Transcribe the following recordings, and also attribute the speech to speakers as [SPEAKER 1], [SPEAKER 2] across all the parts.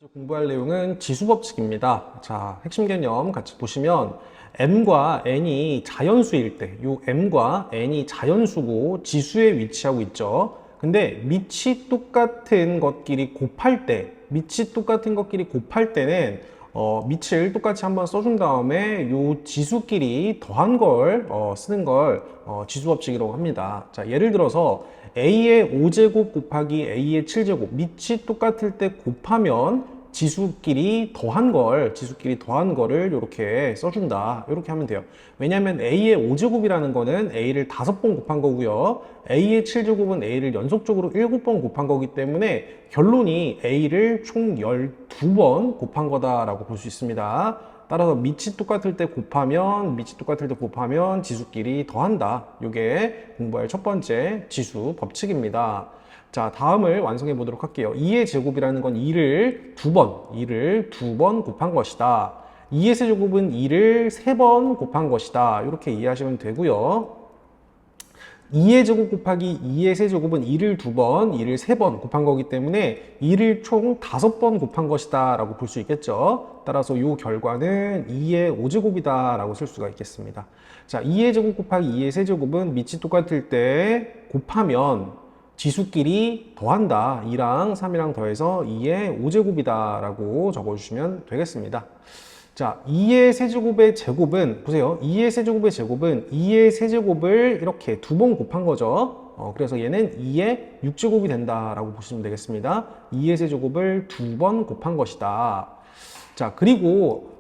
[SPEAKER 1] 공부할 내용은 지수법칙입니다. 자, 핵심 개념 같이 보시면 m과 n이 자연수일 때, 요 m과 n이 자연수고 지수에 위치하고 있죠. 근데 밑이 똑같은 것끼리 곱할 때, 때는 밑을 똑같이 한번 써준 다음에 요 지수끼리 더한 걸 쓰는 걸 지수법칙이라고 합니다. 자, 예를 들어서 a의 5제곱 곱하기 a의 7제곱 밑이 똑같을 때 곱하면 지수끼리 더한 거를 이렇게 써준다. 이렇게 하면 돼요. 왜냐하면 a의 5제곱이라는 거는 a를 5번 곱한 거고요. a의 7제곱은 a를 연속적으로 7번 곱한 거기 때문에 결론이 a를 총 12번 곱한 거다라고 볼 수 있습니다. 따라서 밑이 똑같을 때 곱하면 지수끼리 더한다. 이게 공부할 첫 번째 지수 법칙입니다. 자, 다음을 완성해 보도록 할게요. 2의 제곱이라는 건 2를 두 번 곱한 것이다. 2의 세제곱은 2를 3번 곱한 것이다. 이렇게 이해하시면 되고요. 2의 제곱 곱하기 2의 세제곱은 2를 2를 3번 곱한 거기 때문에 2를 총 5번 곱한 것이다 라고 볼 수 있겠죠. 따라서 이 결과는 2의 5제곱이다 라고 쓸 수가 있겠습니다. 자, 2의 제곱 곱하기 2의 세제곱은 밑이 똑같을 때 곱하면 지수끼리 더한다. 2랑 3이랑 더해서 2의 5제곱이다 라고 적어주시면 되겠습니다. 자, 2의 세제곱의 제곱은, 보세요. 2의 세제곱의 제곱은 2의 세제곱을 이렇게 2번 곱한 거죠. 그래서 얘는 2의 6제곱이 된다라고 보시면 되겠습니다. 2의 세제곱을 2번 곱한 것이다. 자, 그리고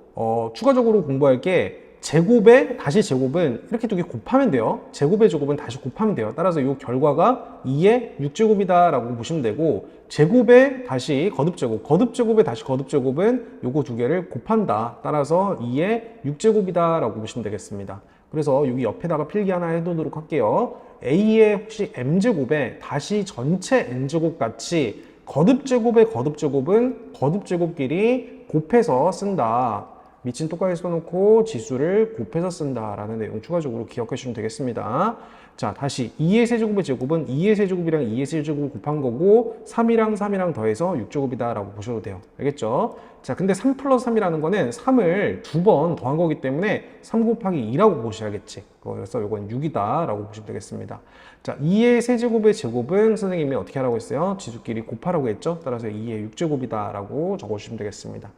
[SPEAKER 1] 추가적으로 공부할 게 제곱에 다시 제곱은 이렇게 두 개 곱하면 돼요. 제곱의 제곱은 다시 곱하면 돼요. 따라서 이 결과가 2의 6제곱이다 라고 보시면 되고, 제곱에 다시 거듭제곱에 다시 거듭제곱은 요거 두 개를 곱한다. 따라서 2의 6제곱이다 라고 보시면 되겠습니다. 그래서 여기 옆에다가 필기 하나 해두도록 할게요. a의 혹시 m제곱에 다시 전체 n제곱 같이 거듭제곱의 거듭제곱은 거듭제곱끼리 곱해서 쓴다. 밑은 똑같이 써놓고 지수를 곱해서 쓴다라는 내용 추가적으로 기억해 주시면 되겠습니다. 자, 다시 2의 세제곱의 제곱은 2의 세제곱이랑 2의 세제곱을 곱한 거고 3이랑 더해서 6제곱이다 라고 보셔도 돼요. 알겠죠? 자, 근데 3 플러스 3이라는 거는 3을 2번 더한 거기 때문에 3 곱하기 2라고 보셔야겠지. 그래서 이건 6이다 라고 보시면 되겠습니다. 자, 2의 세제곱의 제곱은 선생님이 어떻게 하라고 했어요? 지수끼리 곱하라고 했죠? 따라서 2의 6제곱이다 라고 적어주시면 되겠습니다.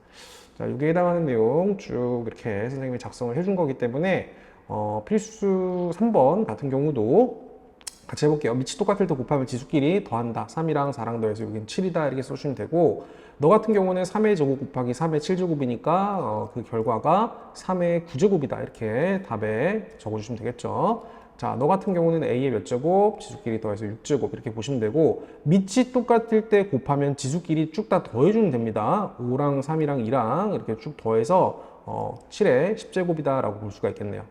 [SPEAKER 1] 자, 여기에 해당하는 내용 쭉 이렇게 선생님이 작성을 해준 거기 때문에 필수 3번 같은 경우도 같이 해볼게요. 밑이 똑같을 때 곱하면 지수끼리 더한다. 3이랑 4랑 더해서 여기는 7이다 이렇게 써주시면 되고, 너 같은 경우는 3의 제곱 곱하기 3의 7제곱이니까 그 결과가 3의 9제곱이다 이렇게 답에 적어주시면 되겠죠. 자, 너 같은 경우는 a의 몇 제곱, 지수끼리 더해서 6제곱 이렇게 보시면 되고, 밑이 똑같을 때 곱하면 지수끼리 쭉 다 더해주면 됩니다. 5랑 3이랑 2랑 이렇게 쭉 더해서 7의 10제곱이다 라고 볼 수가 있겠네요.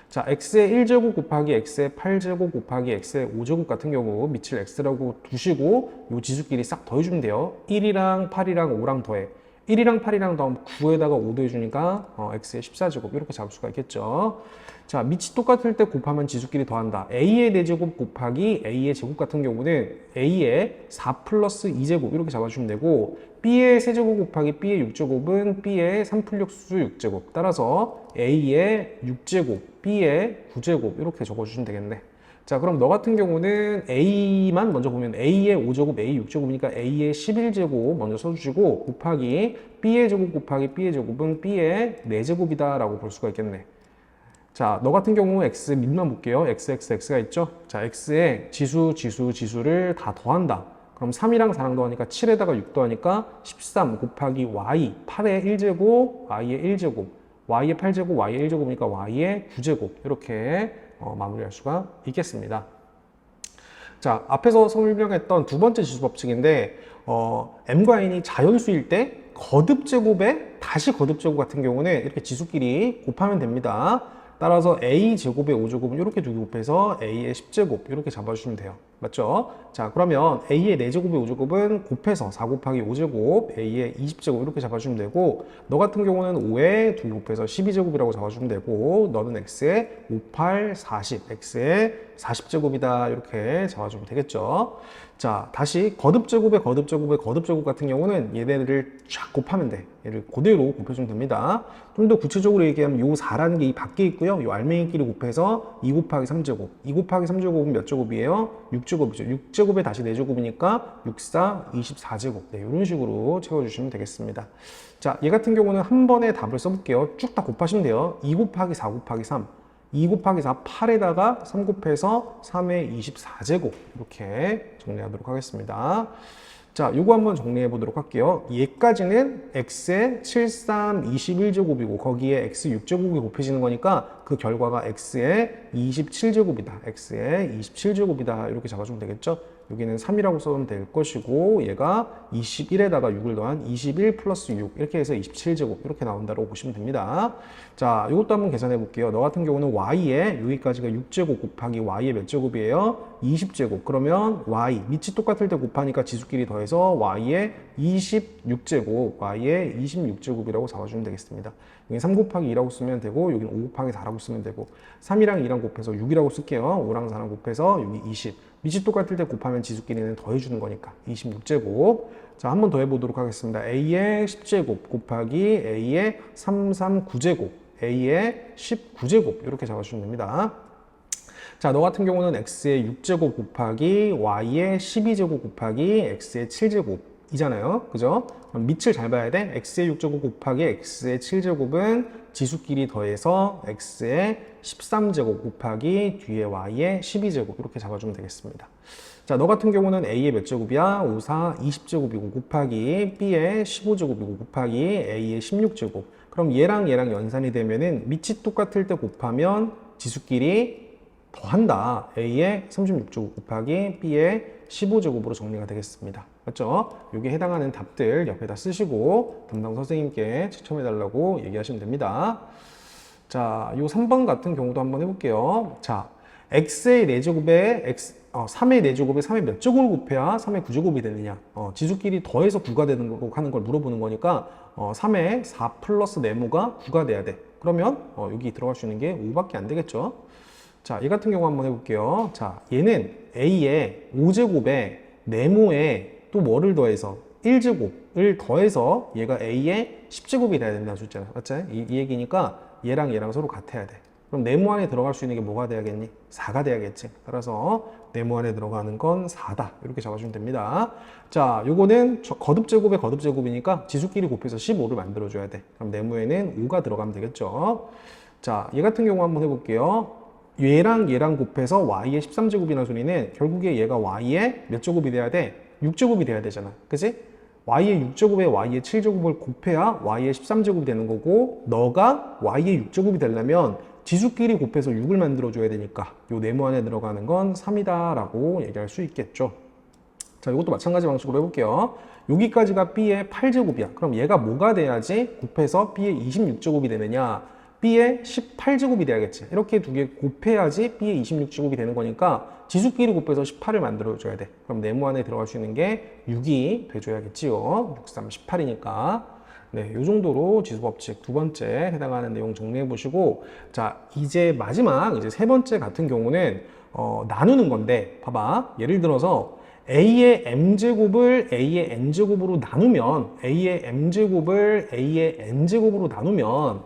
[SPEAKER 1] 자, x의 1제곱 곱하기 x의 8제곱 곱하기 x의 5제곱 같은 경우 밑을 x라고 두시고 요 지수끼리 싹 더해주면 돼요. 1이랑 8이랑 5랑 더해. 1이랑 8이랑 더하면 9에다가 5 더해주니까 x의 14제곱 이렇게 잡을 수가 있겠죠. 자, 밑이 똑같을 때 곱하면 지수끼리 더한다. a의 4제곱 곱하기 a의 제곱 같은 경우는 a의 4 플러스 2제곱 이렇게 잡아주면 되고, b의 세제곱 곱하기 b의 6제곱은 b의 3플러스 6제곱. 따라서 a의 6제곱, b의 9제곱 이렇게 적어주시면 되겠네. 자, 그럼 너 같은 경우는 a만 먼저 보면 a의 5제곱, a 6제곱이니까 a의 11제곱 먼저 써주시고, 곱하기 b의 제곱 곱하기 b의 제곱은 b의 4제곱이다 라고 볼 수가 있겠네. 자, 너 같은 경우 x 밑만 볼게요. x가 있죠? 자, x에 지수를 다 더한다. 그럼 3이랑 4랑 더하니까 7에다가 6 더하니까 13 곱하기 y, 8의 1제곱, y의 1제곱, y의 8제곱, y의 1제곱이니까 y의 9제곱 이렇게 마무리할 수가 있겠습니다. 자, 앞에서 설명했던 두 번째 지수 법칙인데 m과 n이 자연수일 때 거듭제곱에 다시 거듭제곱 같은 경우는 이렇게 지수끼리 곱하면 됩니다. 따라서 a제곱의 5제곱은 이렇게 두 개 곱해서 a의 10제곱 이렇게 잡아주시면 돼요. 맞죠? 자, 그러면 a의 4제곱의 5제곱은 곱해서 4 곱하기 5제곱 a의 20제곱 이렇게 잡아주면 되고, 너 같은 경우는 5에 2개 곱해서 12제곱이라고 잡아주면 되고, 너는 x의 5, 8, 40, x의 40제곱이다 이렇게 잡아주면 되겠죠. 자, 다시 거듭제곱의 거듭제곱의 거듭제곱 같은 경우는 얘네들을 쫙 곱하면 돼. 얘를 그대로 곱해주면 됩니다. 좀 더 구체적으로 얘기하면 요 4라는 게 이 밖에 있고요. 요 알맹이끼리 곱해서 2 곱하기 3제곱. 2 곱하기 3제곱은 몇 제곱이에요? 6제곱이죠. 6제곱에 다시 4제곱이니까 6, 4, 24제곱. 네, 이런 식으로 채워주시면 되겠습니다. 자, 얘 같은 경우는 한 번에 답을 써볼게요. 쭉 다 곱하시면 돼요. 2 곱하기 4 곱하기 3. 2 곱하기 4, 8에다가 3 곱해서 3의 24제곱 이렇게 정리하도록 하겠습니다. 자, 요거 한번 정리해 보도록 할게요. 얘까지는 x의 7, 3, 21제곱이고 거기에 x 6제곱이 곱해지는 거니까 그 결과가 x의 27제곱이다. x의 27제곱이다. 이렇게 잡아주면 되겠죠? 여기는 3이라고 써도 될 것이고 얘가 21에다가 6을 더한 21 플러스 6 이렇게 해서 27제곱 이렇게 나온다고 보시면 됩니다. 자, 이것도 한번 계산해 볼게요. 너 같은 경우는 y에 여기까지가 6제곱 곱하기 y의 몇 제곱이에요? 20제곱. 그러면 y 밑이 똑같을 때 곱하니까 지수끼리 더해서 y의 26제곱 y의 26제곱이라고 잡아주면 되겠습니다. 여기 3 곱하기 2라고 쓰면 되고 여기는 5 곱하기 4라고 쓰면 되고 3이랑 2랑 곱해서 6이라고 쓸게요. 5랑 4랑 곱해서 여기 20 밑이 똑같을 때 곱하면 지수끼리는 더해주는 거니까 26제곱. 자, 한번 더 해보도록 하겠습니다. a의 10제곱 곱하기 a의 339제곱 a의 19제곱 이렇게 잡아주시면 됩니다. 자, 너 같은 경우는 x의 6제곱 곱하기 y의 12제곱 곱하기 x의 7제곱 이잖아요. 그죠? 그럼 밑을 잘 봐야 돼. x의 6제곱 곱하기 x의 7제곱은 지수끼리 더해서 x의 13제곱 곱하기 뒤에 y의 12제곱 이렇게 잡아주면 되겠습니다. 자, 너 같은 경우는 a의 몇 제곱이야? 5, 4, 20제곱이고 곱하기 b의 15제곱이고 곱하기 a의 16제곱. 그럼 얘랑 연산이 되면은 밑이 똑같을 때 곱하면 지수끼리 더한다. a의 36제곱 곱하기 b의 15제곱으로 정리가 되겠습니다. 맞죠? 여기에 해당하는 답들 옆에다 쓰시고 담당 선생님께 추첨해달라고 얘기하시면 됩니다. 자, 요 3번 같은 경우도 한번 해볼게요. 자, x의 4제곱에 3의 4제곱에 3의 몇 제곱을 곱해야 3의 9제곱이 되느냐. 지수끼리 더해서 9가 되는 거 하는 걸 물어보는 거니까 3의 4 플러스 네모가 9가 돼야 돼. 그러면 여기 들어갈 수 있는 게 5밖에 안 되겠죠. 자, 얘 같은 경우 한번 해볼게요. 자, 얘는 a의 5제곱에 네모에 또 뭐를 더해서 1제곱을 더해서 얘가 a의 10제곱이 돼야 된다는 숫자야. 맞지? 이 얘기니까 얘랑 서로 같아야 돼. 그럼 네모 안에 들어갈 수 있는 게 뭐가 돼야겠니? 4가 돼야겠지. 따라서 네모 안에 들어가는 건 4다. 이렇게 잡아주면 됩니다. 자, 요거는 거듭제곱의 거듭제곱이니까 지수끼리 곱해서 15를 만들어줘야 돼. 그럼 네모에는 5가 들어가면 되겠죠. 자, 얘 같은 경우 한번 해볼게요. 얘랑 곱해서 y의 13제곱이라는 소리는 결국에 얘가 y의 몇 제곱이 돼야 돼? 6제곱이 돼야 되잖아. 그치? y의 6제곱에 y의 7제곱을 곱해야 y의 13제곱이 되는 거고 너가 y의 6제곱이 되려면 지수끼리 곱해서 6을 만들어줘야 되니까 요 네모 안에 들어가는 건 3이다 라고 얘기할 수 있겠죠. 자, 이것도 마찬가지 방식으로 해볼게요. 여기까지가 b의 8제곱이야. 그럼 얘가 뭐가 돼야지 곱해서 b의 26제곱이 되느냐? b의 18제곱이 돼야겠지. 이렇게 두 개 곱해야지 b의 26제곱이 되는 거니까 지수끼리 곱해서 18을 만들어줘야 돼. 그럼 네모 안에 들어갈 수 있는 게 6이 돼줘야겠지요. 6, 3, 18이니까. 네, 이 정도로 지수법칙 두 번째 해당하는 내용 정리해 보시고, 자, 이제 마지막 이제 세 번째 같은 경우는 나누는 건데, 봐봐. 예를 들어서 a의 m제곱을 a의 n제곱으로 나누면 a의 m제곱을 a의 n제곱으로 나누면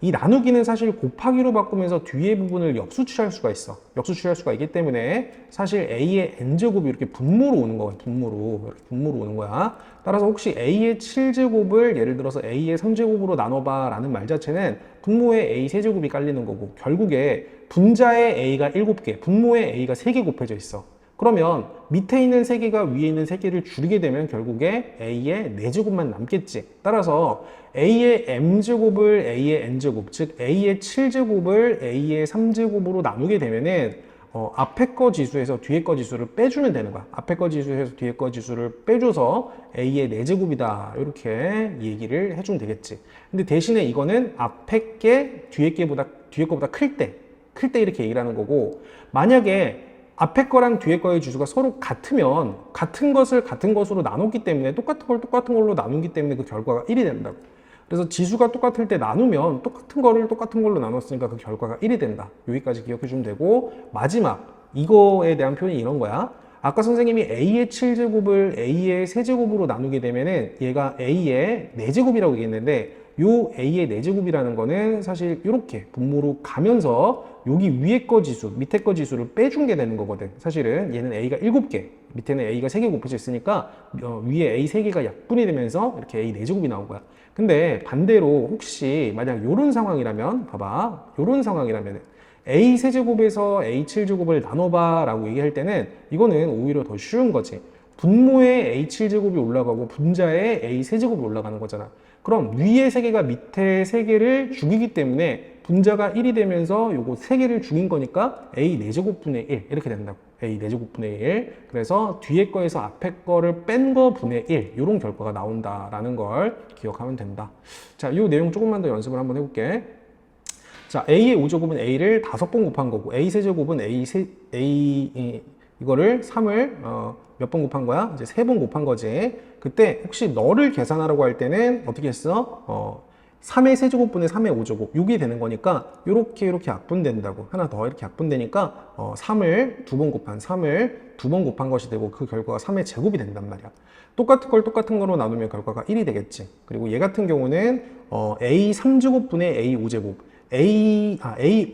[SPEAKER 1] 이 나누기는 사실 곱하기로 바꾸면서 뒤에 부분을 역수 취할 수가 있어. 역수 취할 수가 있기 때문에 사실 a의 n제곱이 이렇게 분모로 오는 거야. 이렇게 분모로 오는 거야. 따라서 혹시 a의 7제곱을 예를 들어서 a의 3제곱으로 나눠봐 라는 말 자체는 분모에 a 3제곱이 깔리는 거고 결국에 분자에 a가 7개, 분모에 a가 3개 곱해져 있어. 그러면 밑에 있는 3개가 위에 있는 3개를 줄이게 되면 결국에 a의 4제곱만 남겠지. 따라서 a의 m제곱을 a의 n제곱, 즉 a의 7제곱을 a의 3제곱으로 나누게 되면은 앞에 거 지수에서 뒤에 거 지수를 빼주면 되는 거야. 앞에 거 지수에서 뒤에 거 지수를 빼줘서 a의 4제곱이다. 이렇게 얘기를 해주면 되겠지. 근데 대신에 이거는 앞에 게 뒤에 거보다 클 때 이렇게 얘기를 하는 거고, 만약에 앞에 거랑 뒤에 거의 지수가 서로 같으면 같은 것을 같은 것으로 나눴기 때문에 똑같은 걸 똑같은 걸로 나누기 때문에 그 결과가 1이 된다고. 그래서 지수가 똑같을 때 나누면 똑같은 거를 똑같은 걸로 나눴으니까 그 결과가 1이 된다. 여기까지 기억해 주면 되고, 마지막 이거에 대한 표현이 이런 거야. 아까 선생님이 a의 7제곱을 a의 세제곱으로 나누게 되면은 얘가 a의 4제곱이라고 얘기했는데 요 a의 4제곱이라는 거는 사실 이렇게 분모로 가면서 여기 위에 거 지수, 밑에 거 지수를 빼준 게 되는 거거든. 사실은 얘는 a가 7개, 밑에는 a가 3개 곱해져 있으니까 위에 a 3개가 약분이 되면서 이렇게 a 4제곱이 나온 거야. 근데 반대로 혹시 만약 요런 상황이라면 봐봐. 요런 상황이라면 a 세제곱에서 a 7제곱을 나눠봐 라고 얘기할 때는 이거는 오히려 더 쉬운 거지. 분모에 a 7제곱이 올라가고 분자에 a 세제곱이 올라가는 거잖아. 그럼 위에 3개가 밑에 3개를 죽이기 때문에 분자가 1이 되면서 요거 3개를 죽인 거니까 a 4제곱분의 1 이렇게 된다고. a 4제곱분의 1. 그래서 뒤에 거에서 앞에 거를 뺀 거 분의 1 이런 결과가 나온다라는 걸 기억하면 된다. 자, 이 내용 조금만 더 연습을 한번 해볼게. 자, a의 5제곱은 a를 5번 곱한 거고 a 세제곱은 이거를 3을 몇 번 곱한 거야? 이제 3번 곱한 거지. 그때 혹시 너를 계산하라고 할 때는 어떻게 했어? 3의 세제곱분의 3의 5제곱 이게 되는 거니까 이렇게 약분된다고. 하나 더 이렇게 약분되니까 3을 2번 곱한 3을 2번 곱한 것이 되고 그 결과가 3의 제곱이 된단 말이야. 똑같은 걸 똑같은 거로 나누면 결과가 1이 되겠지. 그리고 얘 같은 경우는 a 3제곱분의 a 5제곱 a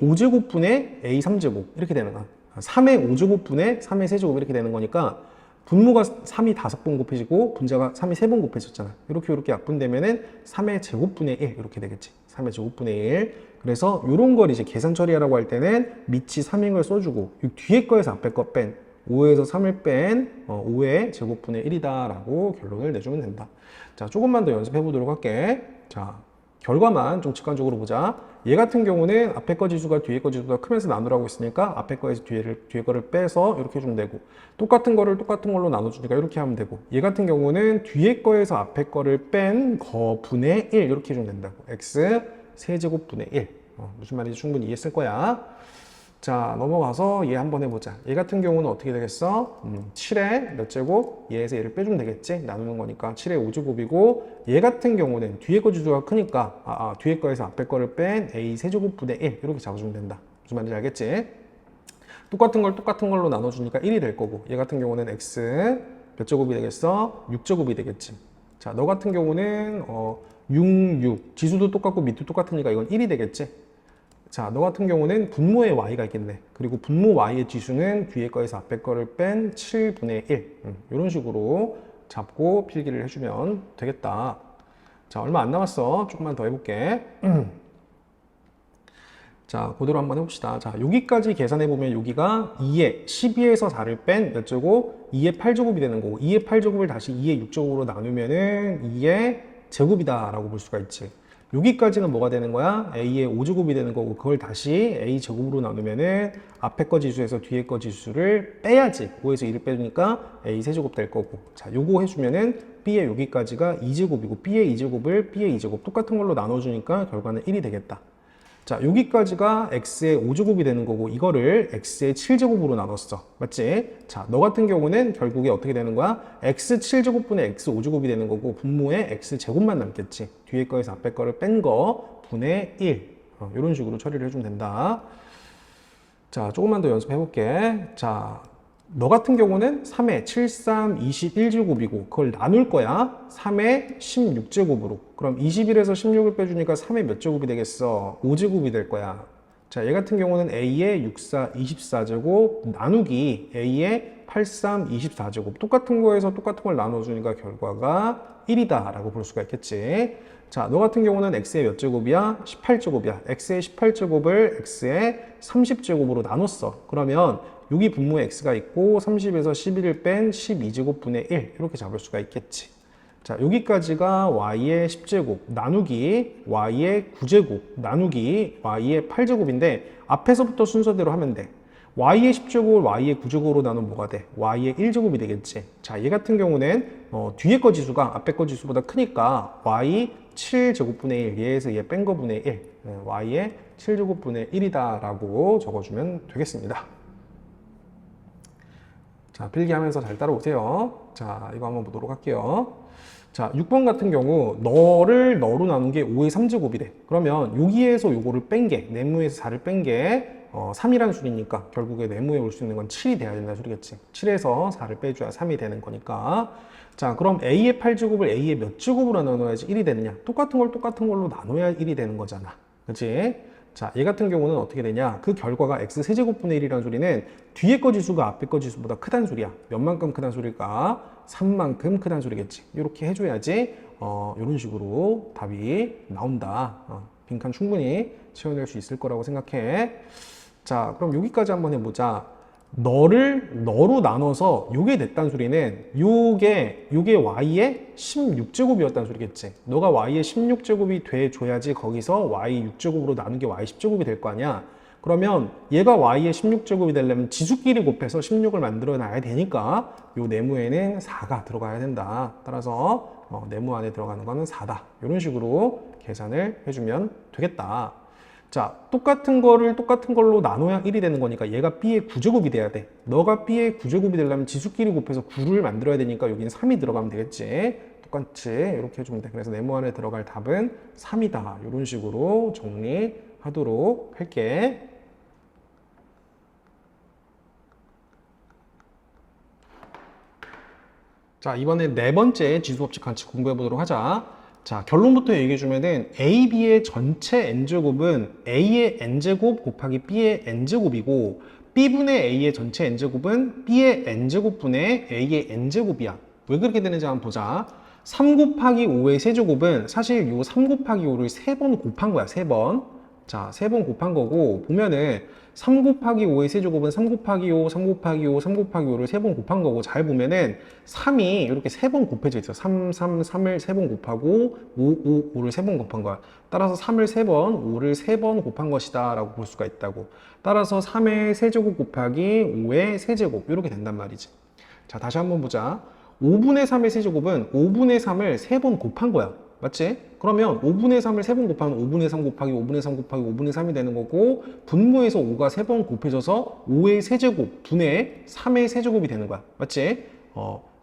[SPEAKER 1] 5제곱분의 a 3제곱 이렇게 되는 거야. 3의 5제곱분의 3의 세제곱 이렇게 되는 거니까 분모가 3이 5번 곱해지고 분자가 3이 3번 곱해졌잖아. 이렇게 약분되면은 3의 제곱분의 1 이렇게 되겠지. 3의 제곱분의 1. 그래서 이런 걸 이제 계산 처리하라고 할 때는 밑이 3인 걸 써주고 이 뒤에 거에서 앞에 거 뺀 5에서 3을 뺀 5의 제곱분의 1이다 라고 결론을 내주면 된다. 자, 조금만 더 연습해 보도록 할게. 자, 결과만 좀 직관적으로 보자. 얘 같은 경우는 앞에 거 지수가 뒤에 거 지수보다 크면서 나누라고 했으니까 앞에 거에서 뒤에 거를 빼서 이렇게 해주면 되고 똑같은 거를 똑같은 걸로 나눠주니까 이렇게 하면 되고 얘 같은 경우는 뒤에 거에서 앞에 거를 뺀 거 분의 1 이렇게 해주면 된다고. x 세제곱 분의 1 무슨 말인지 충분히 이해했을 거야. 자, 넘어가서 얘 한번 해보자. 얘 같은 경우는 어떻게 되겠어? 7의 몇 제곱? 얘에서 얘를 빼주면 되겠지? 나누는 거니까 7의 5제곱이고 얘 같은 경우는 뒤에 거 주수가 크니까 뒤에 거에서 앞에 거를 뺀 a 세제곱분의 1 이렇게 잡아주면 된다. 무슨 말인지 알겠지? 똑같은 걸 똑같은 걸로 나눠주니까 1이 될 거고 얘 같은 경우는 x 몇 제곱이 되겠어? 6제곱이 되겠지. 자, 너 같은 경우는 6 지수도 똑같고 밑도 똑같으니까 이건 1이 되겠지? 자, 너 같은 경우는 분모의 y가 있겠네. 그리고 분모 y의 지수는 뒤에 거에서 앞에 거를 뺀 7분의 1. 이런 식으로 잡고 필기를 해주면 되겠다. 자, 얼마 안 남았어. 조금만 더 해볼게. 자, 그대로 한번 해봅시다. 자, 여기까지 계산해보면 여기가 2의 12에서 4를 뺀 몇 제곱? 2의 8제곱이 되는 거고 2의 8제곱을 다시 2의 6제곱으로 나누면은 2의 제곱이다 라고 볼 수가 있지. 여기까지는 뭐가 되는 거야? a의 5제곱이 되는 거고 그걸 다시 a 제곱으로 나누면은 앞에 거 지수에서 뒤에 거 지수를 빼야지. 5에서 2를 빼주니까 a 세제곱 될 거고 자, 요거 해주면은 b의 여기까지가 2제곱이고 b의 2제곱을 b의 2제곱 똑같은 걸로 나눠주니까 결과는 1이 되겠다. 자, 여기까지가 x의 5제곱이 되는 거고 이거를 x의 7제곱으로 나눴어. 맞지? 자, 너 같은 경우는 결국에 어떻게 되는 거야? x 7제곱분의 x 5제곱이 되는 거고 분모에 x 제곱만 남겠지. 뒤에 거에서 앞에 거를 뺀 거 분의 1. 이런 식으로 처리를 해주면 된다. 자, 조금만 더 연습해 볼게. 자, 너 같은 경우는 3의 7, 3, 21제곱이고 그걸 나눌 거야. 3의 16제곱으로. 그럼 21에서 16을 빼주니까 3의 몇 제곱이 되겠어? 5제곱이 될 거야. 자, 얘 같은 경우는 a의 64, 24제곱 나누기 a의 83, 24제곱. 똑같은 거에서 똑같은 걸 나눠주니까 결과가 1이다 라고 볼 수가 있겠지. 자, 너 같은 경우는 x의 몇 제곱이야? 18제곱이야. x의 18제곱을 x의 30제곱으로 나눴어. 그러면 여기 분모에 x가 있고 30에서 11을 뺀 12제곱분의 1 이렇게 잡을 수가 있겠지. 자, 여기까지가 y의 10제곱 나누기 y의 9제곱 나누기 y의 8제곱인데 앞에서부터 순서대로 하면 돼. y의 10제곱을 y의 9제곱으로 나누면 뭐가 돼? y의 1제곱이 되겠지. 자, 얘 같은 경우는 뒤에 거 지수가 앞에 거 지수보다 크니까 y 7제곱분의 1 얘에서 얘 뺀 거분의 1 y의 7제곱분의 1이다 라고 적어주면 되겠습니다. 자, 필기하면서 잘 따라오세요. 자, 이거 한번 보도록 할게요. 자, 6번 같은 경우 너로 나눈 게 5의 3제곱이래. 그러면 여기에서 요거를 뺀 게, 네모에서 4를 뺀 게 3이라는 수니까 결국에 네모에 올 수 있는 건 7이 돼야 된다는 소리겠지. 7에서 4를 빼줘야 3이 되는 거니까. 자, 그럼 A의 8제곱을 A의 몇 제곱으로 나눠야지 1이 되느냐? 똑같은 걸 똑같은 걸로 나눠야 1이 되는 거잖아. 그치? 자, 얘 같은 경우는 어떻게 되냐? 그 결과가 x 세제곱분의 1이라는 소리는 뒤에 거 지수가 앞에 거 지수보다 크다는 소리야. 몇만큼 크다는 소리일까? 3만큼 크다는 소리겠지. 이렇게 해줘야지 이런 식으로 답이 나온다. 빈칸 충분히 채워낼 수 있을 거라고 생각해. 자, 그럼 여기까지 한번 해보자. 너로 나눠서 요게 됐다는 소리는 요게 y의 16제곱이었다는 소리겠지. 너가 y의 16제곱이 돼줘야지 거기서 y 6제곱으로 나눈 게 y 10제곱이 될 거 아니야. 그러면 얘가 y의 16제곱이 되려면 지수끼리 곱해서 16을 만들어 놔야 되니까 요 네모에는 4가 들어가야 된다. 따라서 네모 안에 들어가는 거는 4다. 이런 식으로 계산을 해주면 되겠다. 자, 똑같은 걸로 나눠야 1이 되는 거니까 얘가 B의 9제곱이 돼야 돼. 너가 B의 9제곱이 되려면 지수끼리 곱해서 9를 만들어야 되니까 여기는 3이 들어가면 되겠지. 똑같이 이렇게 해주면 돼. 그래서 네모 안에 들어갈 답은 3이다. 이런 식으로 정리하도록 할게. 자, 이번에 네 번째 지수법칙 같이 공부해 보도록 하자. 자, 결론부터 얘기해 주면은 A, B의 전체 n제곱은 A의 n제곱 곱하기 B의 n제곱이고 B분의 A의 전체 n제곱은 B의 n제곱분의 A의 n제곱이야. 왜 그렇게 되는지 한번 보자. 3 곱하기 5의 세제곱은 사실 요 3 곱하기 5를 3번 곱한 거야, 3번. 자, 3번 곱한 거고 보면은 3 곱하기 5의 세제곱은 3 곱하기 5, 3 곱하기 5, 3 곱하기 5를 3번 곱한 거고 잘 보면은 3이 이렇게 3번 곱해져 있어. 3, 3을 3번 곱하고 5, 5를 3번 곱한 거야. 따라서 3을 3번, 5를 3번 곱한 것이다 라고 볼 수가 있다고. 따라서 3의 세제곱 곱하기 5의 세제곱 이렇게 된단 말이지. 자, 다시 한번 보자. 5분의 3의 세제곱은 5분의 3을 3번 곱한 거야. 맞지? 그러면 5분의 3을 3번 곱하면 5분의 3 곱하기 5분의 3 곱하기 5분의 3이 되는 거고 분모에서 5가 3번 곱해져서 5의 세제곱 분의 3의 세제곱이 되는 거야. 맞지?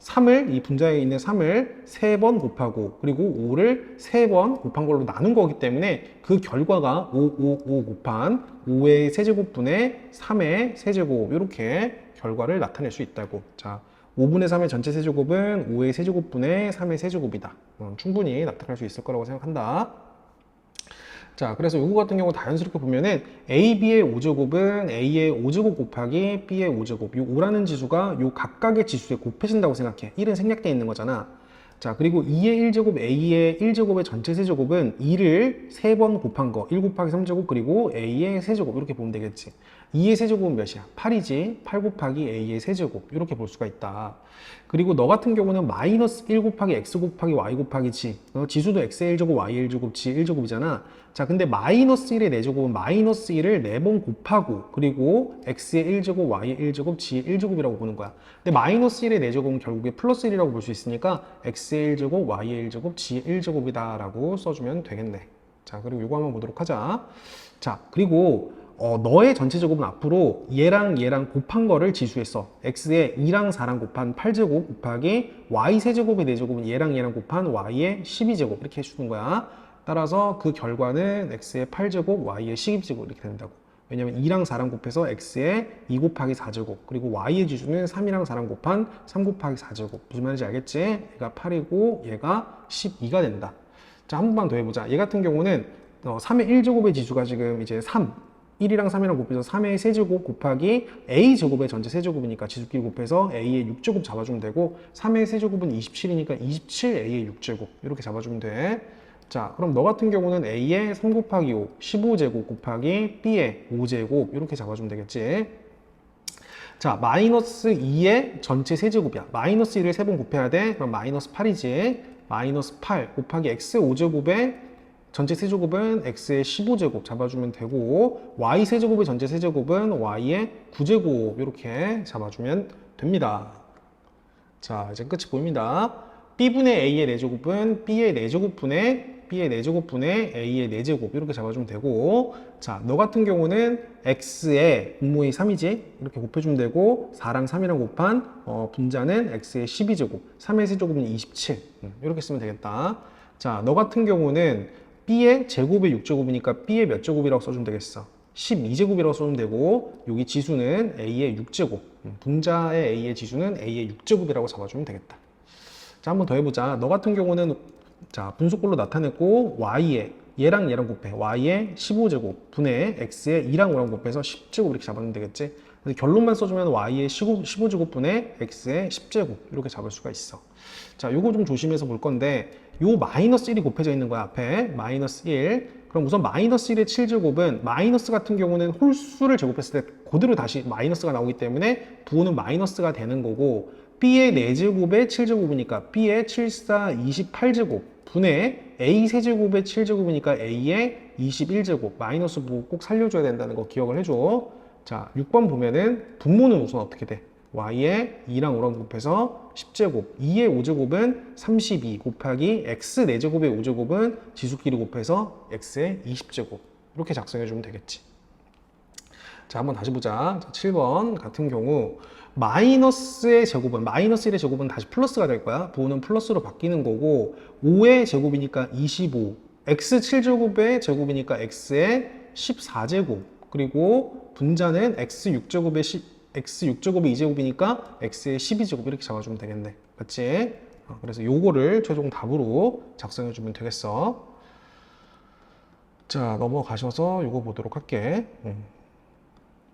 [SPEAKER 1] 3을 이 분자에 있는 3을 3번 곱하고 그리고 5를 3번 곱한 걸로 나눈 거기 때문에 그 결과가 5 곱한 5의 세제곱 분의 3의 세제곱 이렇게 결과를 나타낼 수 있다고. 자, 5분의 3의 전체 세제곱은 5의 세제곱분의 3의 세제곱이다. 충분히 나타날 수 있을 거라고 생각한다. 자, 그래서 이거 같은 경우 자연스럽게 보면은 A, B의 5제곱은 A의 5제곱 곱하기 B의 5제곱. 이 5라는 지수가 요 각각의 지수에 곱해진다고 생각해. 1은 생략되어 있는 거잖아. 자, 그리고 2의 1제곱, A의 1제곱의 전체 세제곱은 2를 3번 곱한 거, 1 곱하기 3제곱, 그리고 A의 세제곱, 이렇게 보면 되겠지. 2의 세제곱은 몇이야? 8이지. 8 곱하기 A의 세제곱, 이렇게 볼 수가 있다. 그리고 너 같은 경우는 마이너스 1 곱하기 X 곱하기 Y 곱하기 G. 지수도 X의 1제곱, Y의 1제곱, G의 1제곱이잖아. 자, 근데 마이너스 1의 4제곱은 마이너스 1을 4번 곱하고, 그리고 X의 1제곱, Y의 1제곱, G의 1제곱이라고 보는 거야. 근데 마이너스 1의 4제곱은 결국에 플러스 1이라고 볼 수 있으니까 X의 1제곱, Y의 1제곱, G의 1제곱이다 라고 써주면 되겠네. 자, 그리고 이거 한번 보도록 하자. 자, 그리고 너의 전체 제곱은 앞으로 얘랑 곱한 거를 지수했어. X에 2랑 4랑 곱한 8제곱 곱하기 Y 세제곱의 4제곱은 얘랑 곱한 Y의 12제곱 이렇게 해주는 거야. 따라서 그 결과는 X의 8제곱, Y의 12제곱 이렇게 된다고. 왜냐면 2랑 4랑 곱해서 X의 2 곱하기 4제곱 그리고 Y의 지수는 3이랑 4랑 곱한 3 곱하기 4제곱. 무슨 말인지 알겠지? 얘가 8이고 얘가 12가 된다. 자, 한 번만 더 해보자. 얘 같은 경우는 3의 1제곱의 지수가 지금 이제 3 1이랑 3이랑 곱해서 3의 세제곱 곱하기 A제곱의 전체 세제곱이니까 지수끼리 곱해서 A의 6제곱 잡아주면 되고 3의 세제곱은 27이니까 27A의 6제곱 이렇게 잡아주면 돼. 자, 그럼 너 같은 경우는 A의 3 곱하기 5, 15제곱 곱하기 B의 5제곱 이렇게 잡아주면 되겠지. 자, 마이너스 2의 전체 세제곱이야. 마이너스 1을 3번 곱해야 돼. 그럼 마이너스 8이지. 마이너스 8 곱하기 X 5제곱의 전체 세제곱은 X의 15제곱 잡아주면 되고 Y 세제곱의 전체 세제곱은 Y의 9제곱 이렇게 잡아주면 됩니다. 자, 이제 끝이 보입니다. B분의 A의 4제곱은 B의 4제곱분의 A의 4제곱 이렇게 잡아주면 되고 자, 너 같은 경우는 X의 분모의 3이지 이렇게 곱해주면 되고 4랑 3이랑 곱한 분자는 X의 12제곱 3의 세제곱은 27 이렇게 쓰면 되겠다. 자, 너 같은 경우는 B의 제곱의 6제곱이니까 B의 몇 제곱이라고 써주면 되겠어? 12제곱이라고 써주면 되고 여기 지수는 a의 6제곱, 분자의 a의 지수는 a의 6제곱이라고 잡아주면 되겠다. 자, 한번 더 해보자. 너 같은 경우는 자 분수꼴로 나타냈고 y에 얘랑 얘랑 곱해 y의 15제곱 분의 x의 2랑 5랑 곱해서 10제곱 이렇게 잡으면 되겠지. 그래서 결론만 써주면 y의 15제곱 분의 x의 10제곱 이렇게 잡을 수가 있어. 자, 요거 좀 조심해서 볼 건데 요 마이너스 1이 곱해져 있는 거야. 앞에 마이너스 1. 그럼 우선 마이너스 1의 7제곱은 마이너스 같은 경우는 홀수를 제곱했을 때 그대로 다시 마이너스가 나오기 때문에 부호는 마이너스가 되는 거고 b의 4제곱의 7제곱이니까 b의 7, 4, 28제곱 분의 a 세제곱의 7제곱이니까 a의 21제곱 마이너스 부호 꼭 살려줘야 된다는 거 기억을 해줘. 자, 6번 보면은 분모는 우선 어떻게 돼? y의 2랑 5랑 곱해서 10제곱 2의 5제곱은 32 곱하기 x 4제곱의 5제곱은 지수끼리 곱해서 x의 20제곱 이렇게 작성해 주면 되겠지. 자, 한번 다시 보자. 자, 7번 같은 경우 마이너스의 제곱은 마이너스 1의 제곱은 다시 플러스가 될 거야. 부호는 플러스로 바뀌는 거고 5의 제곱이니까 25 x 7제곱의 제곱이니까 x의 14제곱 그리고 분자는 x 6제곱의 x 6제곱의 2제곱이니까 x의 12제곱 이렇게 잡아주면 되겠네. 맞지? 그래서 요거를 최종 답으로 작성해 주면 되겠어. 자, 넘어가셔서 요거 보도록 할게.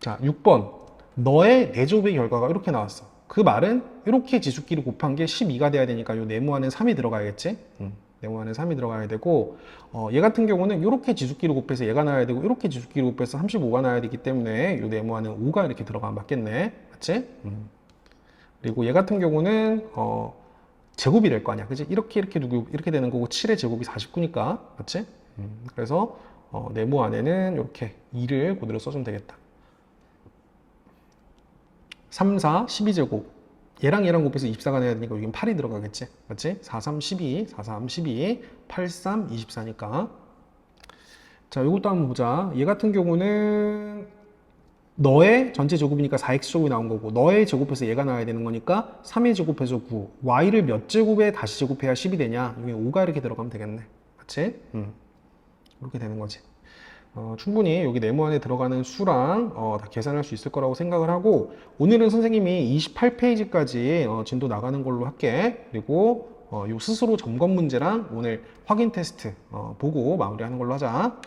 [SPEAKER 1] 자, 6번. 너의 4제곱의 결과가 이렇게 나왔어. 그 말은 이렇게 지수끼리 곱한 게 12가 돼야 되니까 요 네모안에 3이 들어가야겠지? 네모안에 3이 들어가야 되고 얘 같은 경우는 이렇게 지수끼리 곱해서 얘가 나와야 되고 이렇게 지수끼리 곱해서 35가 나와야 되기 때문에 요 네모안은 5가 이렇게 들어가면 맞겠네. 맞지? 그리고 얘 같은 경우는 제곱이 될 거 아니야. 그치? 이렇게 두고 이렇게 되는 거고 7의 제곱이 49니까. 맞지? 그래서 네모안에는 이렇게 2를 그대로 써주면 되겠다. 3, 4, 12제곱 얘랑 얘랑 곱해서 24가 나야 되니까 여긴 8이 들어가겠지. 맞지? 4, 3, 12, 4, 3, 12, 8, 3, 24니까. 자, 이것도 한번 보자. 얘 같은 경우는 너의 전체 제곱이니까 4x제곱이 나온 거고 너의 제곱해서 얘가 나와야 되는 거니까 3의 제곱해서 9 y를 몇 제곱에 다시 제곱해야 10이 되냐. 여기 5가 이렇게 들어가면 되겠네. 맞지? 이렇게 되는 거지. 충분히 여기 네모안에 들어가는 수랑 다 계산할 수 있을 거라고 생각을 하고 오늘은 선생님이 28페이지까지 진도 나가는 걸로 할게. 그리고 요 스스로 점검 문제랑 오늘 확인 테스트 보고 마무리하는 걸로 하자.